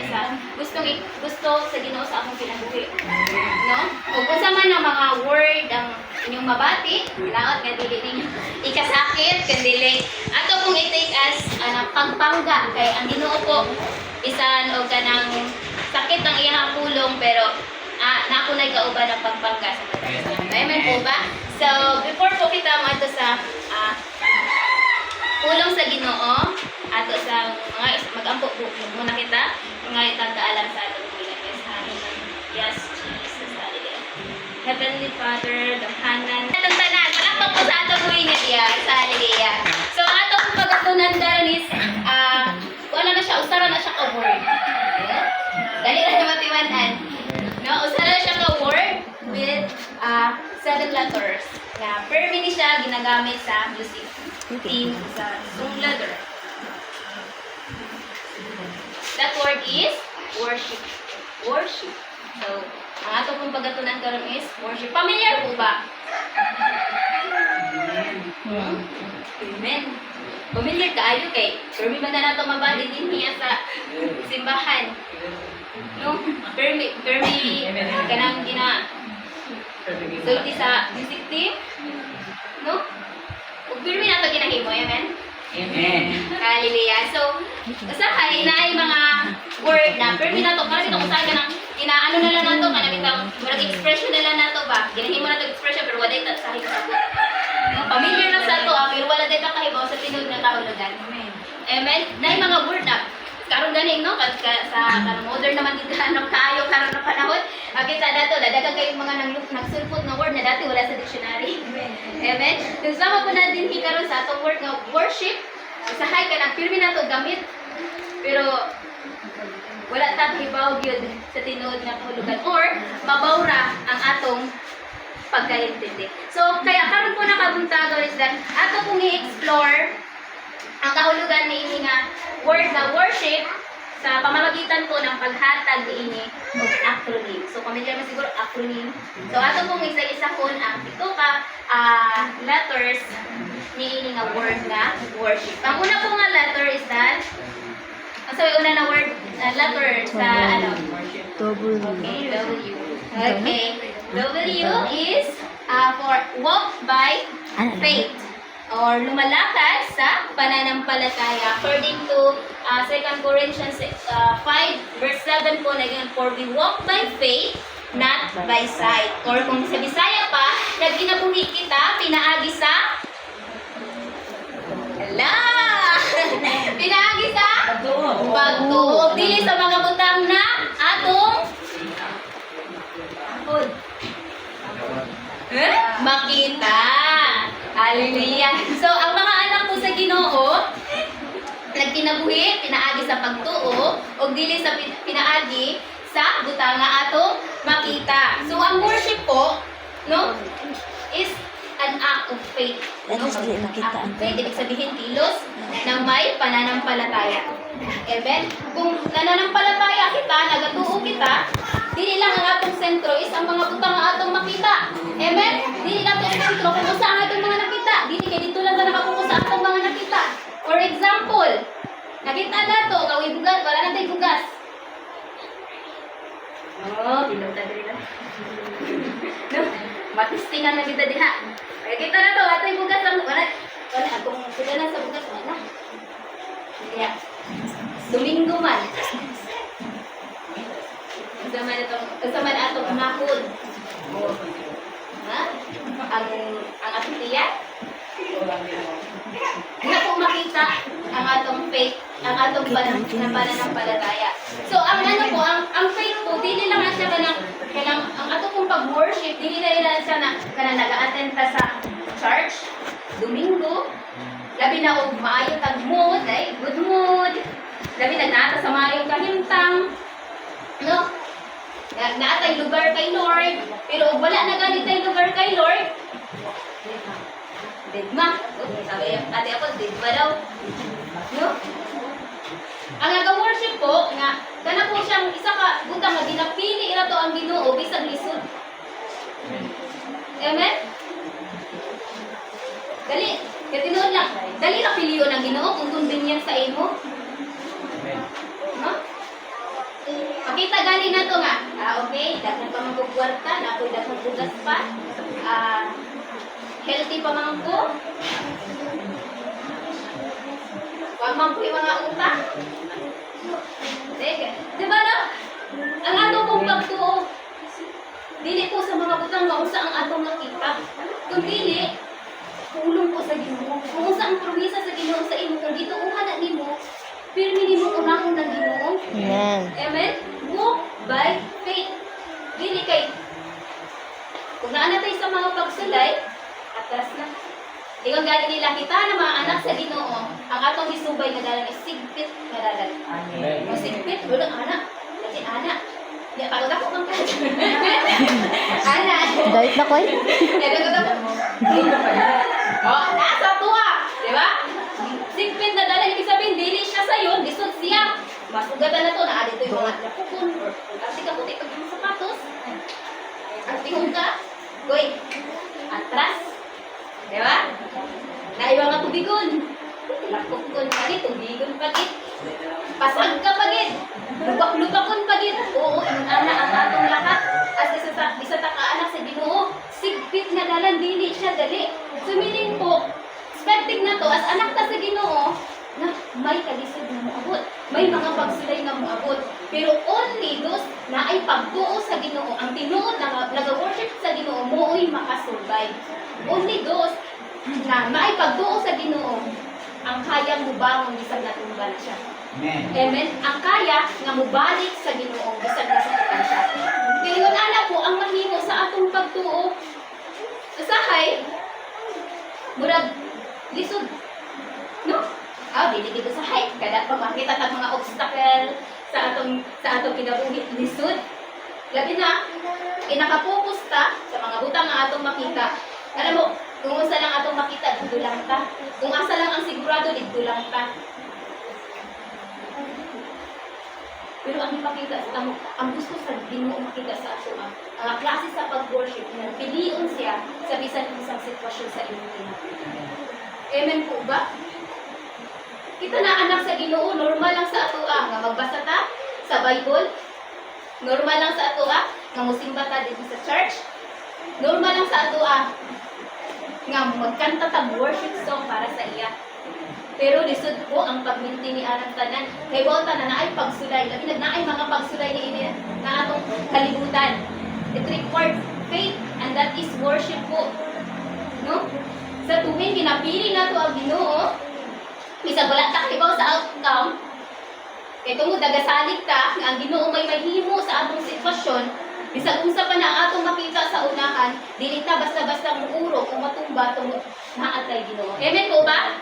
sa gusto sa Ginoo sa akong kinabuhi. No? Ug unsa man ang mga word ang inyong mabati, laot nga dili ninyo ikasakit kandili. Ato pong i-take as pagpangga kay ang Ginoo po bisan og kanang sakit ang iyang pulong pero nako na kauban ang pagpangga sa mata. Amen po ba? So, before po kita mato sa pulong sa Ginoo, ato sa mga mag-ampo po muna kita, mga itagdaalan sa atong pinag-asahan. Yes, Jesus, hallelujah. Heavenly Father, damhanan. Atong tanan, palakpak po sa atong buhay nga diya, sa hallelujah. So, atong pagatunan daron is, wala na siya, usara na siya ka-word. Dahil na matiwanan. No, usara na siya ka-word with 7 letters. Na per minute siya ginagamit sa music team sa song letter. That word is worship. Worship. So, ang ato pong pagatunan karon is worship. Familiar po ba? Amen. Familiar kaayo kay permi man na nato mabali din niya sa simbahan. No? Permi kanang so, sa music team, no? Ug permi nato ginahimo, amen? Amen. Hallelujah. So, usahay na ay mga word na permi nato para dito usahay ka nang inaano na lang nato kanang bitang murag expression na lang nato ba? Ginahimo nato expression pero wala ta sa higit. No, familiar na sa to, pero wala day ta kahibaw sa tinud nga kahulugan. Amen. Amen. Nay mga word na karon ganing no sa modern naman dito ano kayo karon na panahon kita dato dadagan kay mga nagsulpot na word na dati wala sa dictionary. Amen. Kung sama po natin karon sa atong word nga worship usahay ka nang pirmi nato gamit pero wala ta hibaw gyud sa tinuod nga kahulugan or mabawra ang atong pagkaintindi. So kaya karon po nakabuntagon is that ato pong i-explore ang kahulugan ni ini nga word na worship sa pamamagitan po ng paghatag ni ini og acronym. So familiar mo siguro acronym. So ato pong isa-isahon ang pito ka letters ni ini nga word na worship. Ang una po nga letter is that so yung una na word letter sa W. Okay, W. Okay. W is for walk by faith or lumalakad sa pananampalataya. According to 2 Corinthians 5 verse 7 po na yun, for we walk by faith, not by sight. Or kung sa Bisaya pa, nagkinabuhi kita, pinaagi sa pinaagi sa pagtuog. Dili sa mga butang na atong makita. Hallelujah. So, ang mga anak po sa Ginoo, nagkinabuhi, pinaagi sa pagtuo, o dili sa pinaagi sa butanga atong makita. So, ang worship po, no, is an act of faith. No? Act of faith, ibig sabihin kilos ng may pananampalataya. Amen? Kung nananampalataya kita, nagatuo kita, dili lang ang atong sentro is ang mga butang nga atong makita. Amen? Dili lang ang sentro kung usa ang atong mga nakita. Dili kay dito lang na nakapokus sa atong mga nakita. For example, nakita nato kawi bugas, wala na tay bugas. Oh, dilaw ta diri lang. No? Matistingan na kita diha. Kita na to, atoy bugas ang wala atong sila sa bugas wala. Yeah. Domingo man. Kasama na atong mahod. Ha? Ang atong tiyak? Hindi po makita ang atong faith, ang atong pananampalataya. So, ang ano po, ang faith po, dili lang siya kanang ang ato pong pag-worship, dili na siya na kanang nag-a-attend ka sa church, Domingo, labi na og maayo tag mood, good mood, labi na nata sa maayong kahimtang, no? Naatay lugar kay Lord, pero wala na ganit tay lugar kay Lord. Didma. Sabi ate ako, didma daw. No? Ang nag-worship po, nga, kana po siyang isa ka butang nga ginapili ira to ang Ginoo bisag lisod. Amen? Dali, katinuod lang. Dali ra piliyon ang Ginoo kung convenient sa imo. No? Makita gali na to nga. Okay, daghan pa mga kwarta, na ako'y daghan bugas pa. Healthy pa mga ko. Huwag man po yung mga utang. Sige. Diba na? Ang ato pong pagtuo, dili po sa mga butang mausa ang atong nakita. Kung dili, tulong po sa Ginoo. Kung usa ang promesa sa Ginoo sa imo, kung dito na nimo, pirmi nimo unahon ng Ginoo. Amen. Amen? Walk by faith. Dili kay kung naanatay sa mga pagsulay, atras na. Ikaw gani nila kita na mga anak sa Ginoo, ang atong hisubay na dalan is sigpit na dalan. Amen. O sigpit, wala anak. Kasi anak. Ya, pagod ako kang kayo. Anak. Dahil na ko eh. Pagod ako. Oh, nasa tuwa. Di ba? Sigpit na dalan, ibig sabihin, dili siya sa'yo, lisod siya. Mas ugatan na to, naadito yung mga napukun. Kasi ka puti pag yung sapatos. At tingong ka. Goy. Atras. Di ba? Naiwa nga tubigon. Lakukon pagit, tubigon pagit. Pasag ka pagit. Lubak-lubakon pagit. Oo, yung anak ang atong lahat. As isa ta kaanak sa Ginoo, sigpit na dalan, dili siya dali. Sumiling po, expecting na to, as anak ta sa Ginoo, na may kalisod na moabot. May mga pagsulay na moabot. Pero only those na ay pagtuo sa Ginoo, ang tinuod na nag-worship sa Ginoo, moo'y makasurvive. Only those na may pagtuo sa Ginoo, ang kaya mo bangon bisag natumba na siya. Amen. Amen. Ang kaya nga mubalik sa Ginoo bisag nasaktan siya. Kaya anak po, ang mahimo sa atong pagtuo, usahay, murag lisod. No? Dili dito sa height. Kada pa makita tag mga obstacle sa atong kinabuhi lisod. Labi na, inakapokus ta sa mga butang nga atong makita. Alam mo, kung asa lang atong makita, dito lang ta. Kung asa lang ang sigurado, dito lang ta. Pero ang ipakita, ang gusto sa Ginoo makita sa ato, ang klase sa pag-worship, na pilion siya sa bisan isang sitwasyon sa inyong kinabuhi. Amen po ba? Kita na anak sa Ginoo, normal lang sa ato nga magbasa ta sa Bible. Normal lang sa ato nga musimba ta dito sa church. Normal lang sa ato nga magkanta ta worship song para sa iya. Pero lisod po ang pagminti ni anang tanan. Kay wala na naay pagsulay. Labi nagnaay mga pagsulay ni ini na atong kalibutan. It requires faith and that is worship po. No? Sa tuwing pinapili na to ang Ginoo, bisag wala ta kibaw sa outcome, kay tungod nagasalig ta nga ang Ginoo may mahimo sa atong sitwasyon, bisag unsa pa na ang atong makita sa unahan, dili ta basta-basta muuro kung matumba tungod naa kay Ginoo. Amen po ba?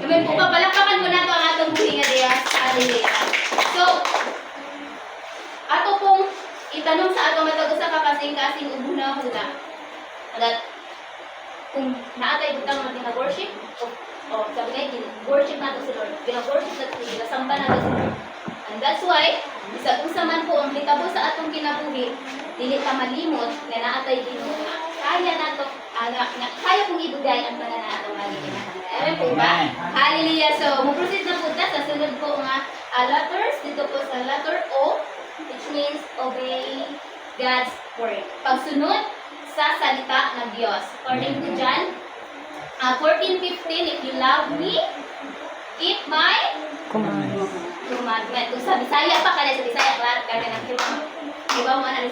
Amen po ba? Palakpakan mo na to ang atong buhi nga diya. Hallelujah. So, ato pong itanong sa atong matag usa ka kasing-kasing ubuna-huna. That kung naatay butang nga worship o sabi nga, worship nato si Lord. Worship nato si Lord. Samba nato si Lord. And that's why, isa kung saman po ang hitabo sa atong kinabuhi, dili ka malimot na naatay Ginoo nga kaya nato, kaya kong ibigay ang tanan na atong magiginan. Amen po ba? Hallelujah. So, mo-proceed na po ta sa sunod po nga letters. Dito po sa letter O, which means obey God's word. Pagsunod sa salita ng Diyos. According to John 14:15, if you love me, keep my commandment. Kung sa Bisaya pa ka sa Bisaya, klaro ka na ng di ba mo na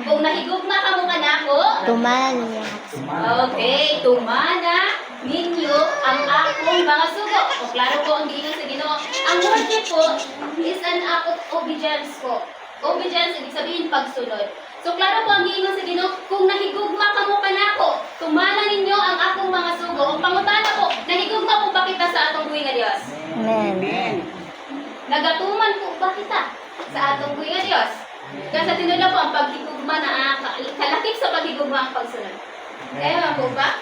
kung nahigugma ka mo ka na ako, Tuman niya. okay, tumana ninyo ang akong mga sugo. O klaro po ang giingon sa Ginoo. Ang worship po is an act of obedience po. Obedience, ibig sabihin pagsunod. So klaro po ang giingon sa Ginoo, kung nahigugma ka mo kanako, tumana ninyo ang akong mga sugo. Ang pangutana po, nahigugma po ba kita sa atong buhi nga Dios? Amen. Nagatuman po ba kita sa atong buhi nga Dios? Kaya sa tinula po ang paghigugma na kalakip sa paghigugma ang pagsunod. Kaya po ba?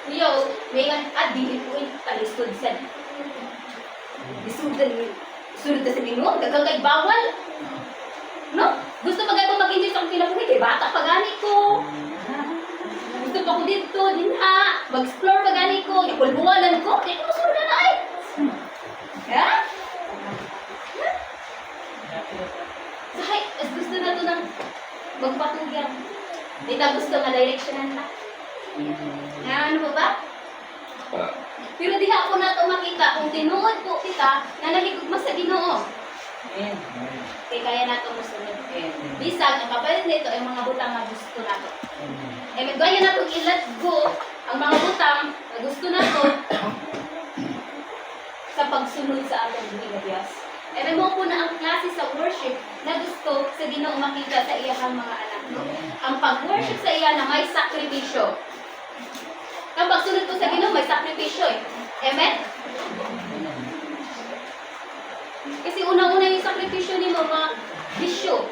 Yo, ngayon, dili po yung talisod sa sunod sa Ginoo, dagang kay bawal. No? Gusto pa gayong mag-enjoy sa akong kinabuhi, kay bata pa gani ko. Gusto pa ko dito, dinha, mag-explore pa gani ko, ipulbuwalan ko, kaya ko masunod na ay. Ha? magpatugyan. Di ta gusto nga directionan ta. Nga ano po ba? Pero diha ako na ito makita kung tinuod po kita na nahigugma sa Ginoo. Kaya kaya na ito musunod. Bisag, ang kapalit nito ay mga butang na gusto na ito. Eh, gaya na itong i-let go ang mga butang na gusto na ito sa pagsunod sa ating buhay na Diyos. Eh, may mo po na ang klase sa worship na gusto sa Ginoo makita sa iyang mga anak. Ang pag-worship sa iya na may sakripisyo. Ang pagsunod ko sa Ginoo may sakripisyo eh. Amen? Kasi unang-una yung sakripisyo ni mga bisyo.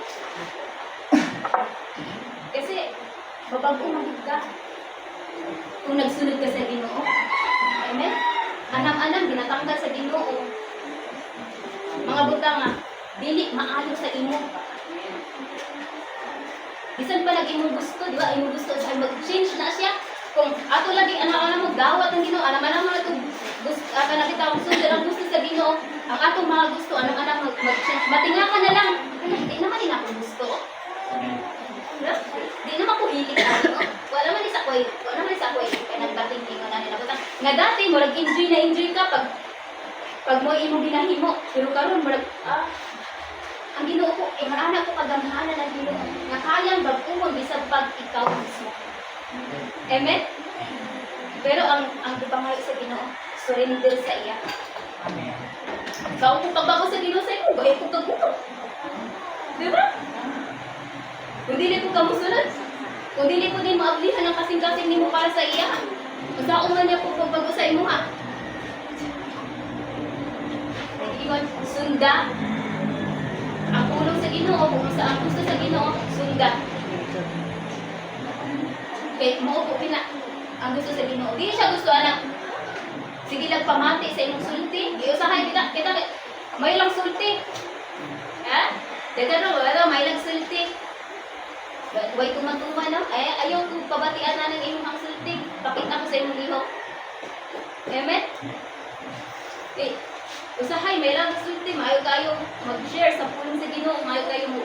Kasi mapag-umagid ka kung nagsunod ka sa Ginoo. Amen? Anam-anam, ginatanggal sa Ginoo. Mga butang nga, dili maayo sa imo. Bisan pa nag-imo gusto, di ba? Imo gusto sa mag-change na siya. Kung ato lagi ana-ana mo gawat ang Ginoo, anam-anam mo ito gusto aka nakita ko sunod ang gusto sa Ginoo. Ang atong mga gusto, anam-anam mag-change. Matinga ka na lang. Ay, di naman din ako gusto. Di naman ko hilig ako. Wala man isa ko, wala man isa ko kaya nagbating-tingo na nila. Nga dati mo nag-enjoy na enjoy ka pag mo imo ginahimo. Pero karon mo ang Ginoo ko, anak ko kagamhanan ng Ginoo. Nga kayang bag-umon bisag pag ikaw mismo. Amen? Pero ang ipangayo sa Ginoo, surrender sa iya. Ikaw kung pagbago sa Ginoo sa iyo, bakit kung kagulo? Di ba? Kung dili ko kamusunod, kung dili ko din maablihan ang kasing-kasing nimo para sa iya, masaong man niya po pagbago sa imo ha. Nag-iwan, sunda. Ang pulong sa Ginoo, kung sa ang gusto sa Ginoo, sunda. Okay, mo po ang gusto sa Ginoo. Di siya gusto anak. Sige lang pamati sa imong sulti. Di usahay kita may lang sulti. Ha? Dito na wala may lang sulti. Way tuman-tuman no? Ay ayaw ko pabatian na ng imong ang sulti. Pakita ko sa imong lihok. Amen? Okay. Usahay may lang sulti, maayo kayo mag-share sa pulong sa Ginoo, maayo kayo mo.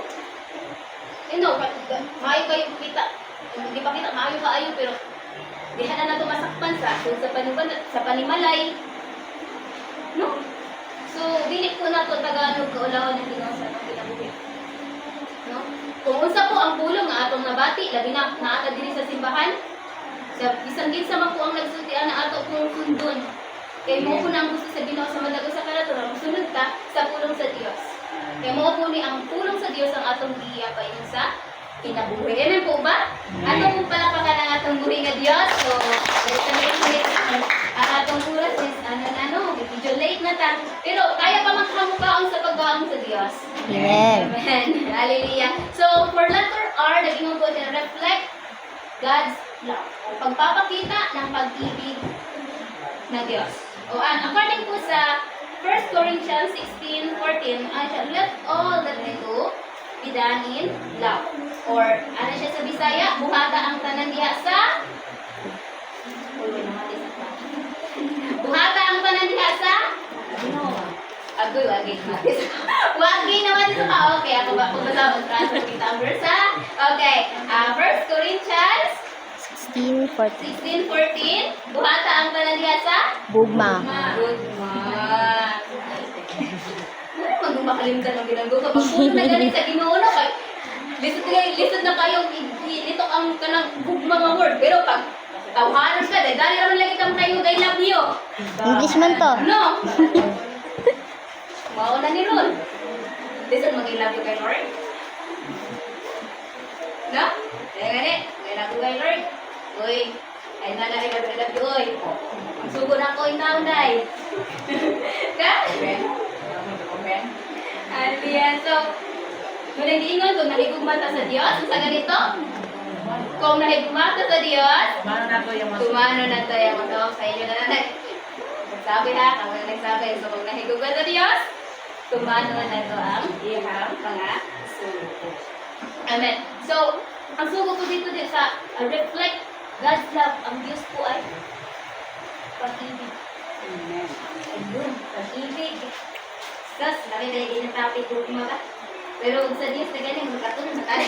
Maayo kayo kita. Hindi pa kita maayo kaayo pero diha na nato masakpan sa panimalay. No? So, dili po nato Tagalog kaulawan ng Ginoo sa atong kinabuhi. No? Kung unsa po ang pulong nga atong nabati, labi na naata diri sa simbahan, sa bisan ginsa man po ang nagsultian na ato kung sundon. Kay mo po na ang gusto sa Ginoo sa madago sa kanato, musunod ka sa pulong sa Dios. Kay mo po ni ang pulong sa Dios ang atong giya pa sa kinabuhi. Amen po ba? Ato po palapakan ang atong buhi nga Dios. So, ang atong oras is medyo late na ta. Pero kaya pa maghamukaon sa pagkaon sa Dios. Amen. Amen. Hallelujah. So, for letter R, naging po din reflect God's love. Pagpapakita ng pag-ibig na Diyos. According po sa 1 Corinthians 16:14, let all that we do be done in love. Or, ano siya sa Bisaya? Buhata ang tanan diha sa buhata ang tanan diha sa Agoy, wagi naman ito ka. Okay, ako ba? Kung basta mag-transfer kita ang verse ha? Okay, 1 Corinthians 16:14. Buhata ang tanan diha sa Bugma. Bugma. Ano magmakalimtan ng ginagawa ka? Pag puno na galing sa Ginoo na kay lisod na kayong ito ang kanang bugma nga word. Pero pag tawhanan ka, dali naman lagi kang kayo I love you. English man to. No. Mao na ni Ron. Lisod mag-I love you kay Lord. No? Kaya nga ni, I love you kay Lord. Uy, ay nana I love you, uy. Ang sugo na ko yung taon, day. Ka? Hallelujah. So, kung nag-iingon, kung nahigugmata sa Diyos, sa ganito, kung nahigugmata sa Diyos, tumano na to yung matawag sa inyo na nanay. Nagsabi ha, kung nagsabi, so kung nahigugmata sa Diyos, tumano na to ang iyang mga sugo. Amen. So, ang sugo ko dito sa reflect God's love, ang Diyos po ay pag-ibig. Amen. Ayun, pag-ibig. Sus, laki na yung topic ko mga Pero sa Diyos na galing, magkatulog sa tali.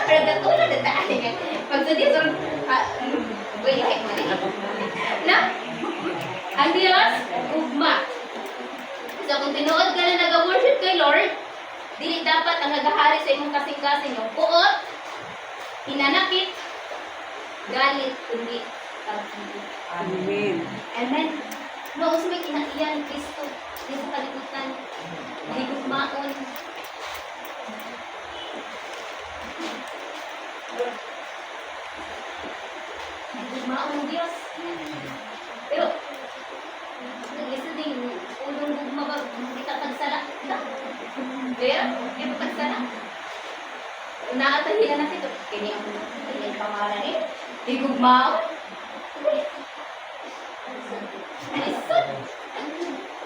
Pero katulog na tali ka. Pag sa Diyos, buhay mo na. Ang Diyos, ugma. So kung tinuod ka na nag-worship kay Lord, dili dapat ang nagahari sa imong kasing-kasing yung puot, hinanakit, galit, kundi pag-ibig. Amen. Amen. Maus may kinaiyan ni Kristo. Di sa kalimutan. Di gugmaon. Di gugmaon ng Diyos. Pero, isa din, ulong gugma ba, hindi ka pagsala. Pero, hindi ka pagsala. Naatahin na natin ito. Kaya ang pangalan eh. Di gugmaon. Listen.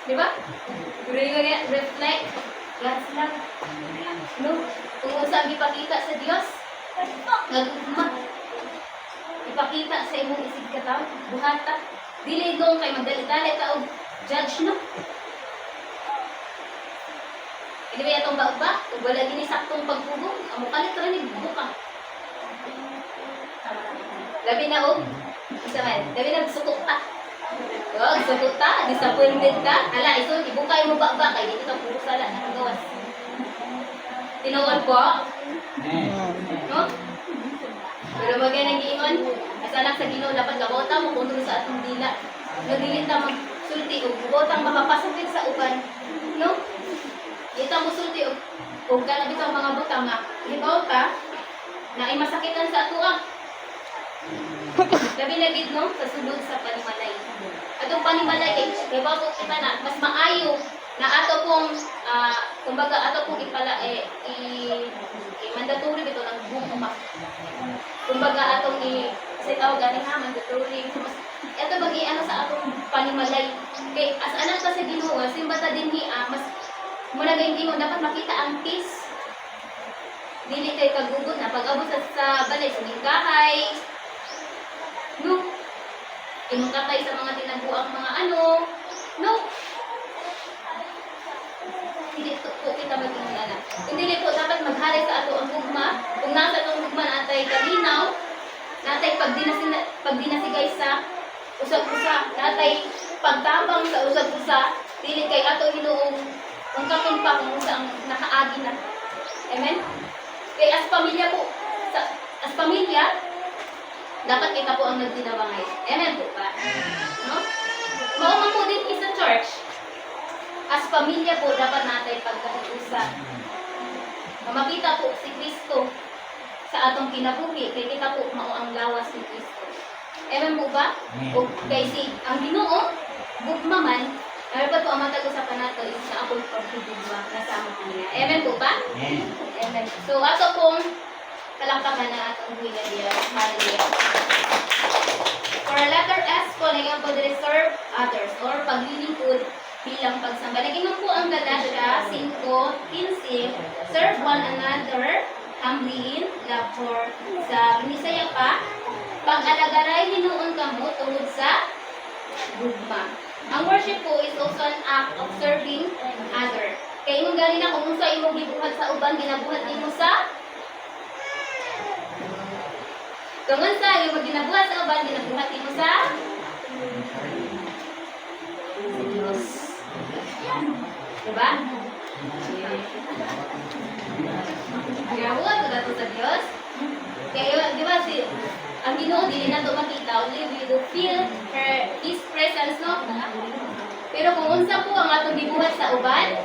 Di ba? Reflect. God's love. No? Kung usang ipakita sa Diyos, nagugma. Ipakita sa imong isig kataw, buhata. Dili doon kay magdali-dali ka o judge, no? Hindi ba itong ba? Kung wala din saktong pagpugong, amo kalit rin yung buka. Labi na o. Isa man. Labi na sukok ka. Oh, sukok ka. Disappointed ka. Hala, ito, ibukay mo ba? Kaya dito ka puro sala. Nakagawas. Tinuod po. No? Pero bagay nang giingon. Asalak sa Ginoo dapat gabota mo kung sa atong dila. Nagdilit ta magsulti o botang mapapasok sa uban. No? Ita mo sulti o kalabi ka mga butang nga. Libaw ka na ay masakitan sa atuang. Labi na gid no sa sulod sa panimalay. Atong panimalay kay bago kita na mas maayo na ato pong kumbaga ato pong mandatory dito ng bumuma. Kumbaga atong kasi tawag ganing ha mandatory. Ito bagi ano sa atong panimalay. Kay as anak ta sa Ginoo, simba ta dinhi mas mula kay Ginoo dapat makita ang peace. Dili kay kagugot na pag-abot sa balay sumingkahay. No. Inungkatay sa mga tinaguang mga ano. No. Hindi po kita mag-ingana. Hindi po dapat maghari sa ato ang gugma. Kung nasa itong gugma natay kalinaw, natay pagdinasigay sa usag-usa, natay pagtabang sa usag-usa, dili kay ato hinuong ang kakon pa kung saan nakaagi na. Amen? Kaya as pamilya po, as pamilya, dapat kita po ang nagtinawangay. Amen po ba? No? Maumang po din sa church. As pamilya po, dapat natin pagkakiusa. Makita po si Kristo sa atong kinabuhi. Kaya kita po mao ang lawas ni Kristo. Amen po ba? O kay si ang Ginoo, gugma man, ano pa po ang matag-usapan nato is sa akong pagkugugma kasama ko niya. Amen po ba? Amen. So ato pong kalangkapan na atong buhay na Diyos. Hallelujah. For a letter S po, nagyang po serve others or paglilingkod bilang pagsamba. Nagyang po ang Galatia 5:15, serve one another humbly in love for sa Binisaya pa, pag-alagaray hinuon kamo tungod sa gugma. Ang worship po is also an act of serving other. Kaya imong gali na kung sa imong gibuhat sa uban, ginabuhat nimo sa Kaman sa imong ginabuhat sa uban, ginabuhat nimo sa Diyos. Diba? Ginabuhat ko na sa Diyos. Kaya, di ba, ang Ginoo dili na ito makita, only we do feel His presence, no? Pero kung unsa po ang atong gibuhat sa uban,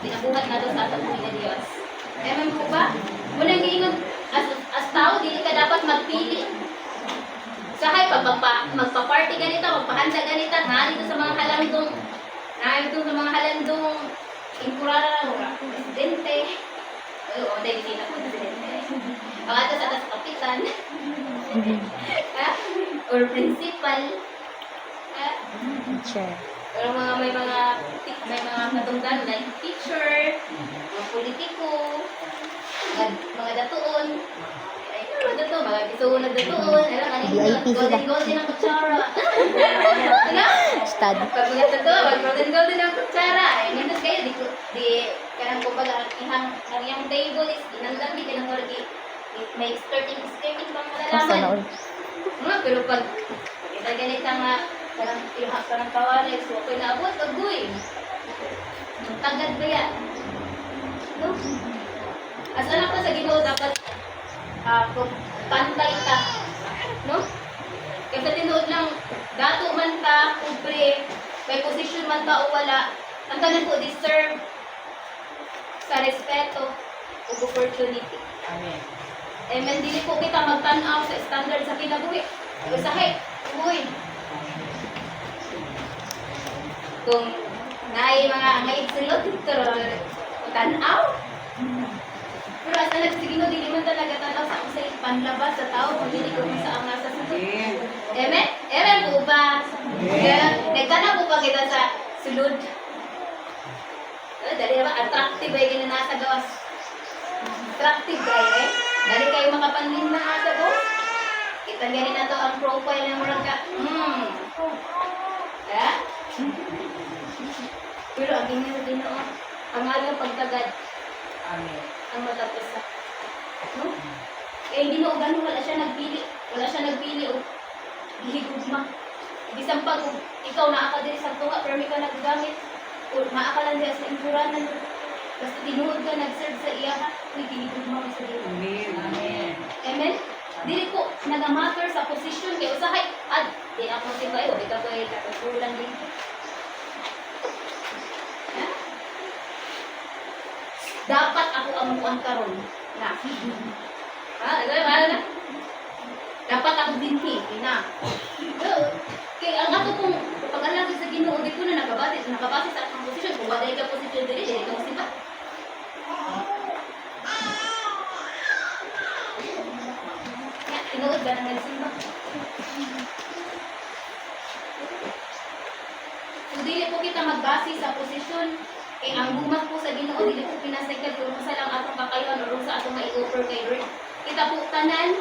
ginabuhat na ito sa atong pamilya Diyos. Amen po ba? Munang giingon, as tao, dili ka dapat magpili. Sahay, magpa-party ganito, magpahanda ganito, nalito sa mga halandong, impurara, presidente. Oo, dahil hindi na po presidente. Ang atas kapitan. Or principal. Teacher. Pero may mga katungdan like teacher, mga politiko, mga datuon. Pero dito, mga kisuunod na doon. Alam, kanina, VIP sila. golden ang kutsara. Alam? Stud. Pag mga totoo, golden ang kutsara. Ay, nindot kayo, di, kanang kumbaga, ang iyang table is, inandang di ka ng orgi. May skirting bang Asa na malalaman. ulit. Pero pag, kita ganit ka nga, parang ihak ka ng kawalis, so ako'y naabot, agoy. Tagad ba yan? No? As anak ko sa Ginoo, dapat kung pantay ka. No? Kasi tinuod lang, dato man ka, kubre, may posisyon man ka o wala, ang tanan ko deserve sa respeto o opportunity. Amen. Amen. Dili po kita magtanaw sa standard sa kinabuhi. Usahay, uy. Kung naay mga angay silot, pero tanaw. Pero asa nagsigino, dili man talaga tanaw sa usay panlabas sa tao, kung dili ko sa ang nasa sulod. Amen? Amen po ba? Nagtanaw po ba kita sa sulod? Dali naman, attractive ay ginanasa gawas. Attractive kayo eh. Dali kayo makapanlin na asa ko. Kita ganyan na to ang profile ng mga ka. Ha? Pero ang Ginoo, ang alang pagtagad, Amen. ang matapos sa. No? Eh, Ginoo, ganun wala siya nagpili. Wala siya nagpili o higugma. Bisang pag ikaw naakadiri sa tunga, pero may ka nagagamit. O maakalan diya sa impuranan. Basta tinuod ka, nag-serve sa iya ha. Uy, ginigugma ko sa Ginoo. Amen. Amen. Amen? Dili ko nagamatter sa position kay usahay ad di ako si kayo di ka ko katutulan din. Ha? Dapat ako ang muan karon na. Ha? Ano? Dapat ako dinhi ina. Kay ang ato kung pag-alagi sa Ginoo di ko na nakabase sa akong posisyon kung wala ka posisyon dili ka musibat. Tinuod ba na nagsimba? So, dili po kita magbase sa posisyon kay ang gumat po sa Ginoo, dili po pinasagkad kung sa lang atong kakayuan o sa atong mai-offer kay Lord. Kita po tanan,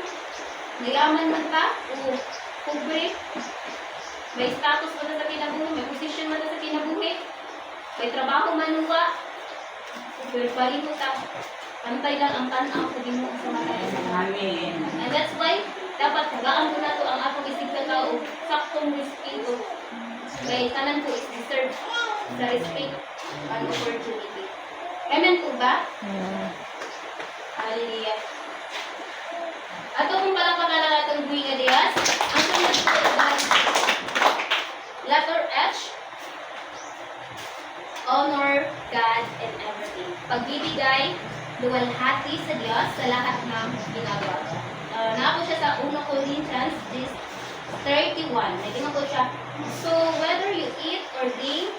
nilaman man ka, o kubre, may status man sa kinabuhi, may posisyon man sa kinabuhi, may trabaho man nuwa, pero pareho ta. Pantay lang ang tanaw sa Ginoo sa mga Amen. and that's why, dapat tagaan ko na to ang akong isip na tao, saktong respeto. Kaya tanan ko is deserve sa respect and opportunity. Amen po ba? Hallelujah. Ato kung palakpakan na natong buhay nga diyas, ang sunod po ay letter H, honor God and everything. Pagbibigay, luwalhati sa Diyos sa lahat ng ginagawa. Naako siya sa 1 Corinthians 31. Naging ko siya. So, whether you eat or drink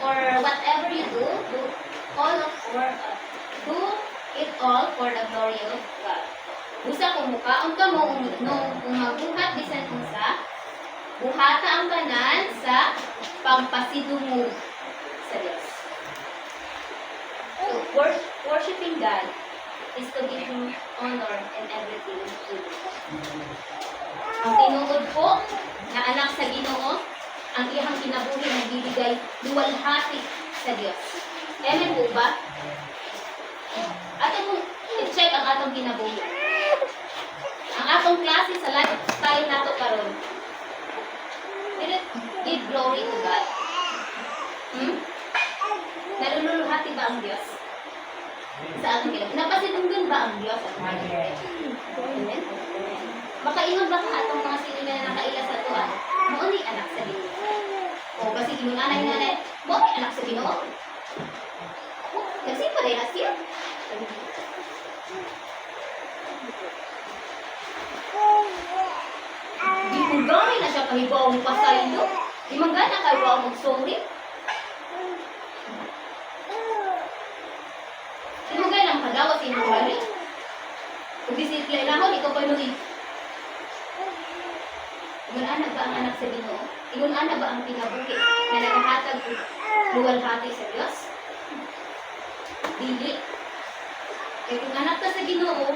or whatever you do, do it all for the glory of God. Busa kung mukaon ka mo, kung magbuhat bisan unsa, buhata ang tanan sa pagpasidungo sa Diyos. So, worshiping God is to give Him honor and everything to do. Ang tinuod po na anak sa Ginoo, ang iyang kinabuhi nagbibigay luwalhati sa Diyos. Amen po ba? Ato kung i-check ang atong kinabuhi. Ang atong klase sa lifestyle nato karon. Give glory to God. Nalululuhati ba ang Diyos? Sa ating kinabuhi. Napasinunggan ba ang Diyos? Amen? Makaingon ba ka atong mga sinila na nakaila sa tuwa? Mauni anak sa Ginoo. O kasi ginunanay nanay, mauni anak sa Ginoo. Kasi pa rin na siya. Di mo gawin na siya kahibaw mo pasaylo. Di man gana kahibaw mo sorry. Di mo gana ang padawa sa inyong bali. Kung disiplina na ako, ikaw pa nung Ingon ana ba ang anak sa Ginoo? Ingon ana ba ang kinabuhi na nagahatag og luwalhati sa Dios? Dili. Kaya kung anak ka sa Ginoo,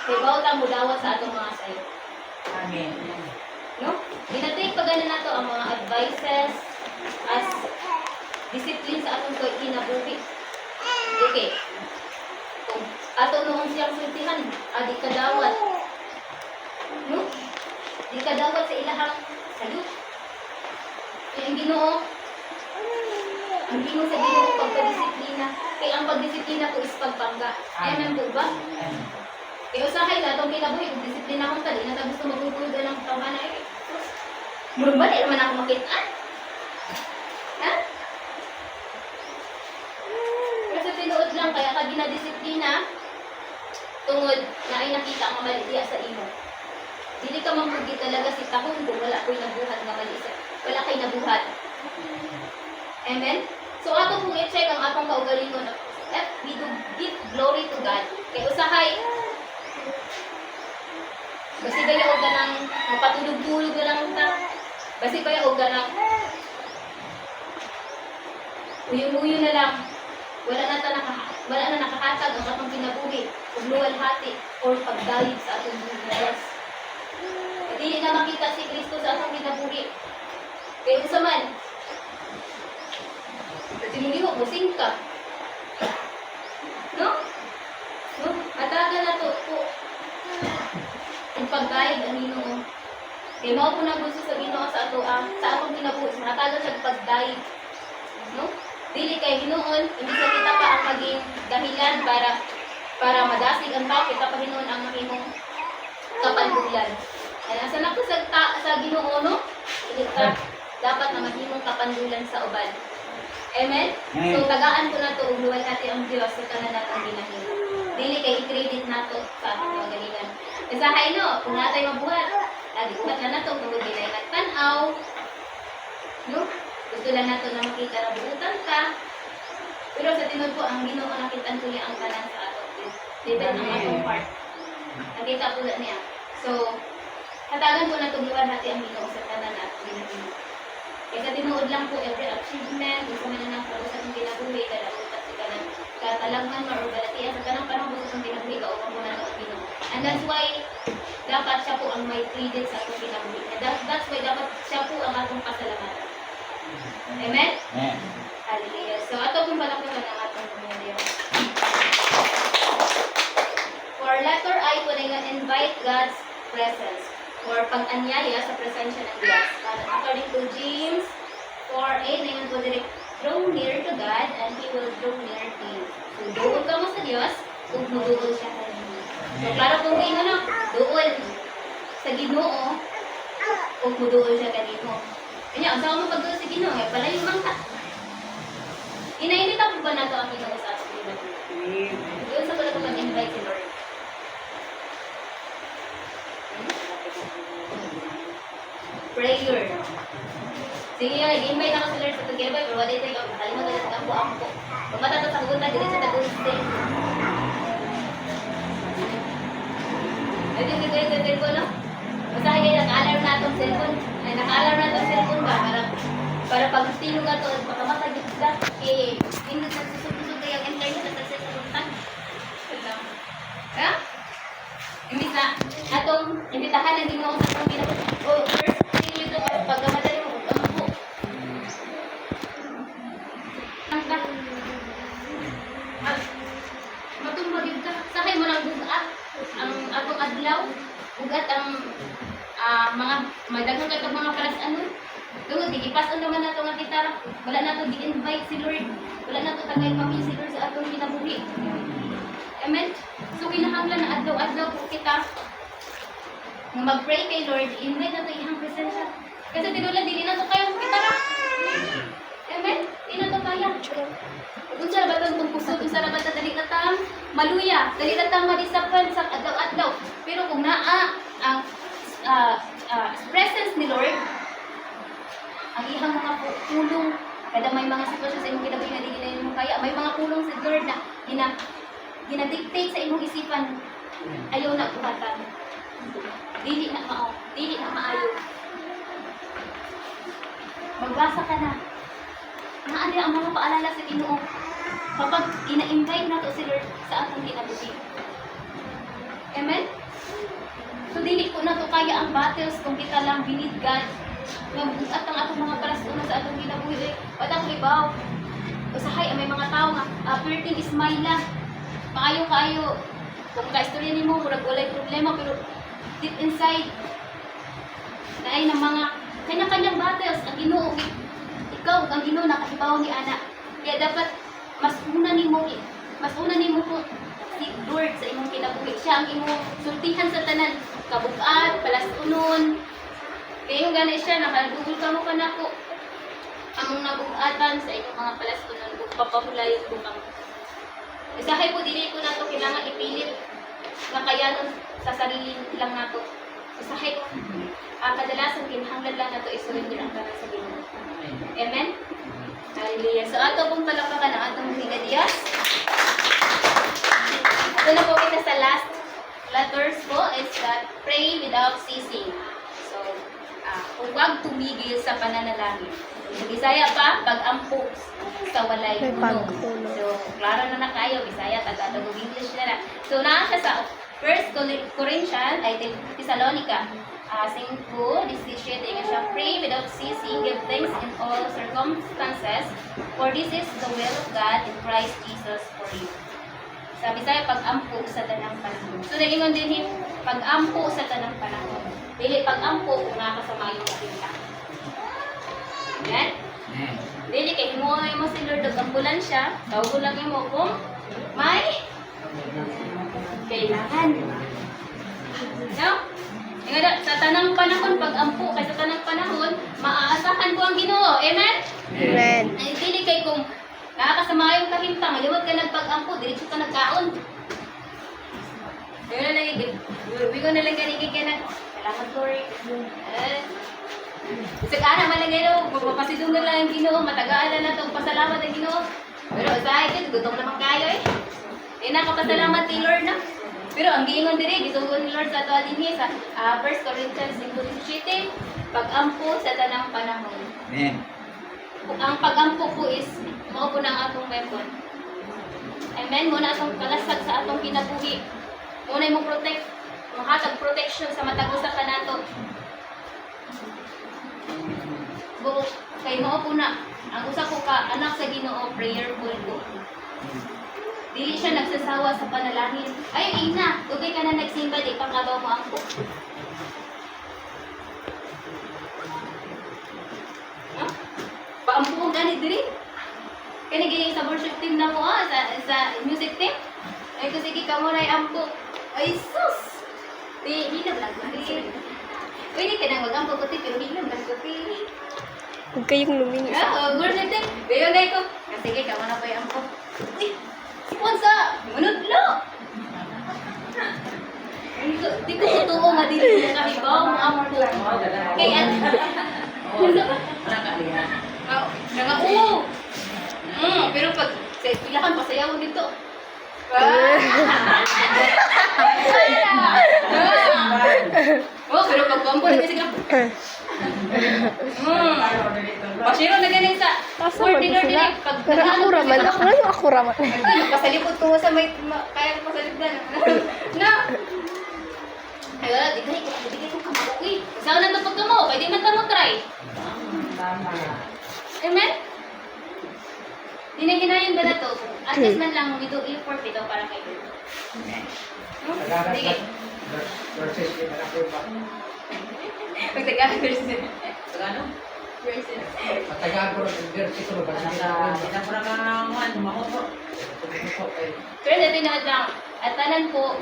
Kay bawat ang mudawat sa atong mga sayo. Amen. No? Ginatake pa gana nato ang mga advices as discipline sa atong kinabuhi. Okay. Kung ato noong siyang sultihan, di ka dawat. No? Di ka dawat sa ilahang salut. Ang Ginoo, ang Ginoo sa Ginoo pagpadisiplina. Kaya ang pagdisiplina ko is pagpangga. Amen po ba? Kaya usahay na itong kinabuhi, kung disiplina akong tali, na gusto magugulog ng tawhan na eh. Murag ba, di naman ako makitaan? Ha? Kasi tinuod lang, kaya ka ginadisiplina, tungod na ay nakita ang maliya sa imo. Dili ka mamugi talaga si tahon kung wala ko'y nabuhat nga mali sa, wala kay nabuhat. Amen? So ato kung i-check ang atong kaugalingon, we do give glory to God. Kaya usahay, basi kaya o ganang mapatulog-tulog na lang ta. Basi kaya o ganang uyo-uyo na lang. Wala na nakahatag ang atong kinabuhi ug luwalhati or pagdayeg sa atong buhay. Dili na makita si Kristo sa atong kinabuhi. Kaya sa man, kasi hindi mo musing ka. No? No? Ataga na to po. Ang pagdayeg ang Ginoo. Kaya mao po nang gusto sa Ginoo sa ato sa atong kinabuhi. Matagal siya pagdayeg. No? Dili kay Ginoon, hindi sa kita pa ang maging dahilan para madasig ang tao, kita pa Ginoon ang mahimong kapandulan. Kaya asa na ko sa Ginoo, no? Kita dapat na mahimong kapandulan sa uban. Amen? So tagaan ko na to ug luwal natin ang Dios sa tanan natong ginahimo. Dili kay i-credit nato sa atong galingan. Usahay no, kung natay mabuhat, lagi buhat na nato kung ginay nagtan-aw. No? Gusto lang nato na makita na buutan ka. Pero sa tinud po, ang Ginoo nakitaan ko niya ang tanan sa ato. Depend ang atong part. Nakita po niya. So, hatagan ko na tugluan natin ang Ginoo sa tanan natin. Kaya sa tinuod lang po, every achievement, gusto man na nang sa itong kinabuhi, kada utat sa kanang katalagman mo, or balatian sa kanang parang gusto itong kinabuhi, kaupan mo na ito ang Ginoo. And that's why, dapat siya po ang may credit sa itong kinabuhi. And that's why, dapat siya po ang atong pasalamatan. Amen? Amen. Hallelujah. So, ato kung palakutan ang atong pumili. For letter I, po na invite God's presence. Or pag-anyaya sa presensya ng Diyos. According to James 4:8, na yun po direct, draw near to God and He will draw near to you. So, doon ka mo sa Diyos, kung maduol siya sa inyo. So, klaro kung ino na, doon sa Ginoo, kung maduol siya kanino. Kanya, ang saan mo pagduol sa Ginoo, eh, pala yung mangka. Inainita po ba na ito ang Ginoo sa ating Ginoo? Doon sa pala ko mag-invite si Lord. Prayer. Sige nga, i-invite ako sa Lord sa Tugibay, pero wala ito yung kalimot na sa kampo-ampo. Kung matatot sa gunta, dito sa Tagunsday. Ay, hindi kayo sa cellphone, no? Masahe kayo, naka-alarm na itong cellphone. Ay, naka-alarm na itong cellphone ba? Para pag sino ka ito, makamatagit ka. Eh, hindi sa susug-susug kayo ang internet at sa gunta. Ha? Imbis na, atong imbitahan ng Ginoo sa atong Ginoo. Oh, first thing you do, pagkamadali mo, magkampo. Matumbagid ka. Sakay mo ng bugat. Ang atong adlaw. Bugat ang mga madagang katong mga kalas-anon. Tungod, ipason naman nato nga kita. Wala nato di-invite si Lord. Wala nato tagay pamilya si Lord sa atong kinabuhi. Amen? So, kinahanglan na adlaw-adlaw po kita na mag-pray kay Lord, invite na ito ihang presensya. Kasi tinulan, hindi na ito kaya kita ra. Amen? Hindi na ito kaya. Kung siya ba itong pusod, kung siya ba ito dali katang maluya, dali katang madisapan sa adlaw-adlaw. Pero kung naa ang presence ni Lord, ang ihang mga pulong, kada may mga sitwasyon sa imong kinabuhi na hindi na mo kaya, may mga pulong sa Lord na ginadictate sa imong isipan, ayaw na buhatan. Dili na maayo. Magbasa ka na. Naali ang mga paalala sa Ginoo kapag ina-invite nato si Lord sa atong kinabuhi. Amen? So dili ko na to kaya ang battles kung kita lang binid God. At ang atong mga parasuna sa atong ginabuhi. Patang ibaw. Usahay may mga tao nga pertin Ismaila. Maayo-kayo. Kung ka-istorya nimo murag walay problema pero deep inside naay ng mga kanya-kanyang battles ang Ginoo. Ikaw ang Ginoo nakahibaw ni ana. Kaya dapat mas una nimo ko si Lord sa imong kinabuhi. Siya ang imong sultihan sa tanan. Kabug-at, palastunon. Kaya yung gani siya, nakadugol ka mo ka na ko. Among nabug-atan sa inyong mga palastunon. Kung papahulayon ko kamo. Isahay po, dili ko na to kailangan ipilit na kayanon sa sarili lang na to. Isahay ko, kadalasan kinahanglan lang na to i-surrender ang tanan sa Ginoo. Amen? Hallelujah. So, ato pong palakpakan ang atong hinadiyas. Ito na po kita sa last letters po is that pray without ceasing. So, huwag tumigil sa pananalangin. Sa Bisaya pa, pag-ampo sa walay May puno. pagpuno. So, klaro na na kayo, Bisaya, Tagalog, English na na. So, naa siya sa 1 Corinthians, ay Thessalonica. 5:17 nga siya, pray without ceasing, give thanks in all circumstances, for this is the will of God in Christ Jesus for you. Sa Bisaya, pag-ampo sa tanang panahon. So, nagingon din pag-ampo sa tanang panahon. Dili pag-ampo kung nakasama yung kita. Yan? Dili kay himuhay mo si Lord ang ambulansya, tawag lang mo kung may kailangan. No? Sa tanang panahon, pag-ampo kay sa tanang panahon, maaasahan ko ang Ginoo. Amen? Amen. Ay, dili kay kung nakakasama yung kahimtang, liwat ka nagpag-ampo, diretso ka nagkaon. Yun na lang, bigo na lang ganigig ka na, salamat Lord. Sa kana malagay no, mapapasidungan lang ang Ginoo, matagaan na ito, pasalamat ang Ginoo. Pero sa akin, gutom naman kayo eh. Nakapasalamat ni Lord na. Pero ang giingon diri, gitugon ni Lord sa ato dinhi sa 1 Corinthians 5:17, pag-ampo sa tanang panahon. Amen. Ang pag-ampo po is mao po na atong weapon. Amen. Muna atong kalasag sa atong kinabuhi. Muna imong protect, mahatag protection sa matag usa ka nato. Bo kay mao po na ang usa ko ka anak sa Ginoo, prayerful ko. Dili siya nagsasawa sa panalangin. Ay, ina, dugay ka na nagsimba, di pangkabaw mo ako. Huh? Paampuong ganit diri. Kani gini sa worship team na mo, sa music team. Ay, ko sige ka mo na ampo. Ay, sus! Di, hilang lang. Pwede ka nang mag-ampo ko, pero hilang lang ko, Huwag kayong lumingi. worship team. Bayo na ko. Sige, ka mo na pa yung ampo. Sponsa! Manudlo! Di ko totoo madili na kahibaw mo ampo. Kaya, pero pag sa ipilakan, pasayaw dito. Pero pag bambo, nagkasig lang. Pasiro na ganun sa ordinary. Pero ako raman. Ako raman. Pasalipot ko sa may kaya ko pasalipdan. Na. Ay wala, di ko kamakuwi. Saan na tapos mo? Pwede man ta mo try. Tama. Amen? Hinahinayon ba na to? At least man lang, we do effort ito para kay Lord. No? Sige. Verses yun, anak ko ba? Pagtagaan verses. Ano? Verses. Matagaan ko ng versikulo ba? Kita ko na kangawan, mahupot. Pero dati na lang, at tanan po,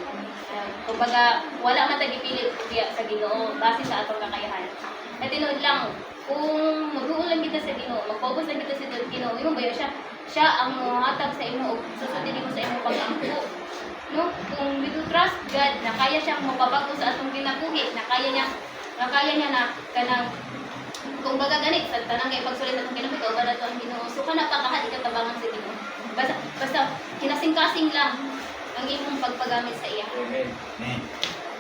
kumbaga, wala man tagipilit kuya sa Ginoo base sa atong kakayahan. At tinuod lang, kung magduol lang kita sa Ginoo, mag-focus lang kita sa Ginoo, yung bayo siya ang muhatag sa imo, susundin mo sa imo pag-ampo. No? Kung we do trust God, na kaya siyang mapabago sa atong kinabuhi, na kaya niya na kanang kumbaga ganit sa tanang kay pagsulit atong kinabuhi, kauban nato ang Ginoo. So kana pakahat ikatabangan sa Ginoo. Basta kinasing-kasing lang ang imong pagpagamit sa iya. Amen.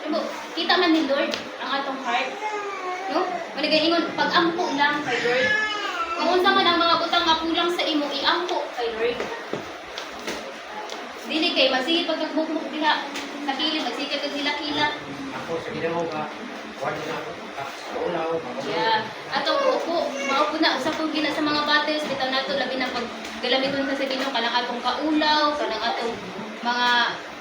Diba, kita man ni Lord ang atong heart. No? Managaingon, pag-ampo lang kay Lord. Kung unsa man ang mga butang nga kulang sa imo, iampo kay Lord. Dili kay masigit pagkagbukbuk diha. sa kilid, magsikag kag hila-hila. Ako sa ginawa ka, kuwan mo na ako. Sa ulaw, magulo. Yeah. Ato upo, mao po na usap kong gina sa mga battles, bitaw nato labi na pag galamiton sa Ginoo kanang atong kaulaw, kanang atong mga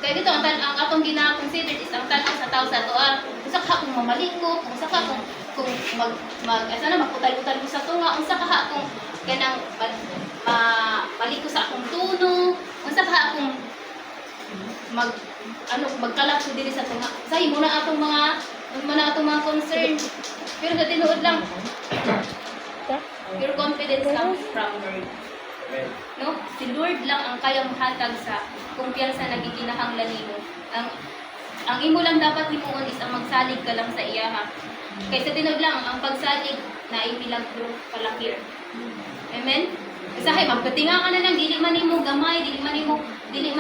kaya dito ang atong gina-consider is ang tanong sa tao sa toa. Usa ka kung mamaliko, kung usa ka kung asa na maputal-utal ko sa tunga, unsa ka kung kanang maliko sa akong tuno, unsa ka kung magkalap ko diri sa tunga. Say mo na atong mga concern. Pero sa tinuod lang, your confidence comes from Lord. Amen. No? Si Lord lang ang kayang hatag sa kumpiyansa na gikinahanglan nimo. Ang imo lang dapat himuon is ang magsalig ka lang sa iya ha. Kay sa tinuod lang ang pagsalig na ay milagro palakir. Amen. Usahay magpatinga ka na lang dili man nimo gamay, dili man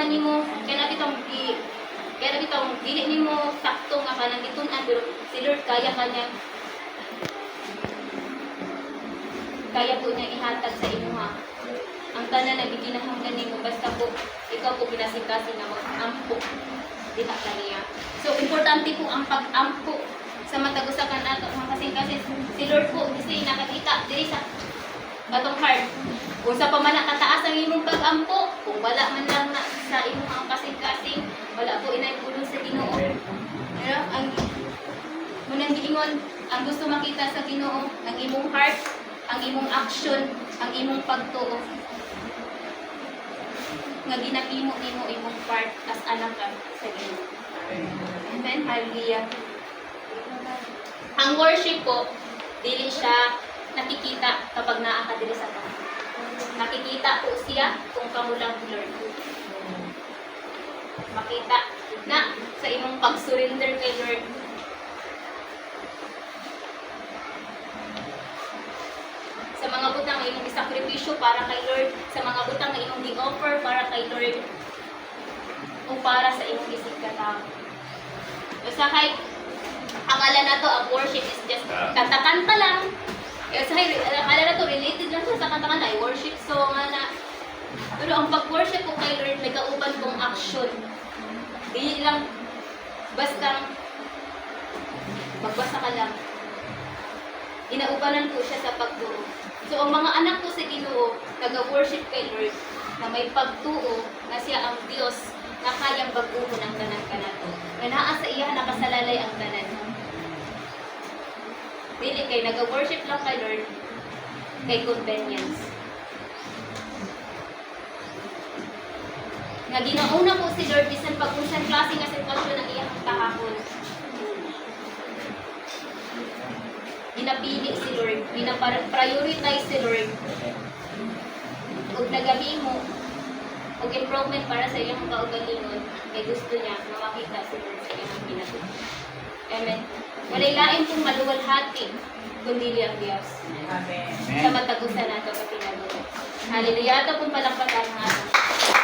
nimo kaya bitong dili nimo sakto nga kanang gitun-an pero si Lord kaya po niya ihatag sa imo ha. Ang tanan na gikinahanglan nimo basta po ikaw po pinasikasin na mag-ampo diha kaniya. So importante po ang pag-ampo sa matag usa ka nato kasi si Lord po gusto nakakita diri sa atong heart. Kung sa pamana kataas ang imong pag-ampo, kung wala man lang na sa imong ang kasing-kasing, wala po inay pulong sa Ginoo. Pero ang munang giingon, ang gusto makita sa Ginoo, ang imong heart, ang imong action, ang imong pagtuo. Nga ginahimo nimo imong part as anak ka sa Ginoo. Amen. Hallelujah. Ang worship po, dili siya nakikita kapag naa ka diri sa taas. Nakikita po siya kung kamo lang Lord. Makita na sa imong pag-surrender kay Lord. Sa mga butang na imong isakripisyo para kay Lord, sa mga butang na imong gi-offer para kay Lord, o para sa imong isig katao. Usahay, akala na to ang worship is just kanta-kanta lang. Usahay, akala na to related lang sa kanta-kanta, ay worship song, ana. Pero ang pag-worship ko kay Lord, may kauban kong action. Di lang, basta magbasa ka lang. Inaubanan ko siya sa pagtuo. So, ang mga anak ko sa Ginoo, nag-worship kay Lord, na may pagtuo na siya ang Diyos na kayang baguhon ang tanan kanato. Na naa sa iya nakasalalay ang tanan. Dili kay nag-worship lang kay Lord kay convenience. Nga ginauna po si Lord bisan pag unsan klase nga sitwasyon ang iyang kahapon. Ginapili si Lord, ginaprioritize si Lord. Ug nagahimo og improvement para sa iyang kaugalingon kay gusto niya na makita si Lord sa iyang ginagawa. Amen. Walay lain pong maluwalhati kundi ang Diyos. Amen. Sa matagusan nato sa pinagawa. Hallelujah. Ito pong palampakan ng ating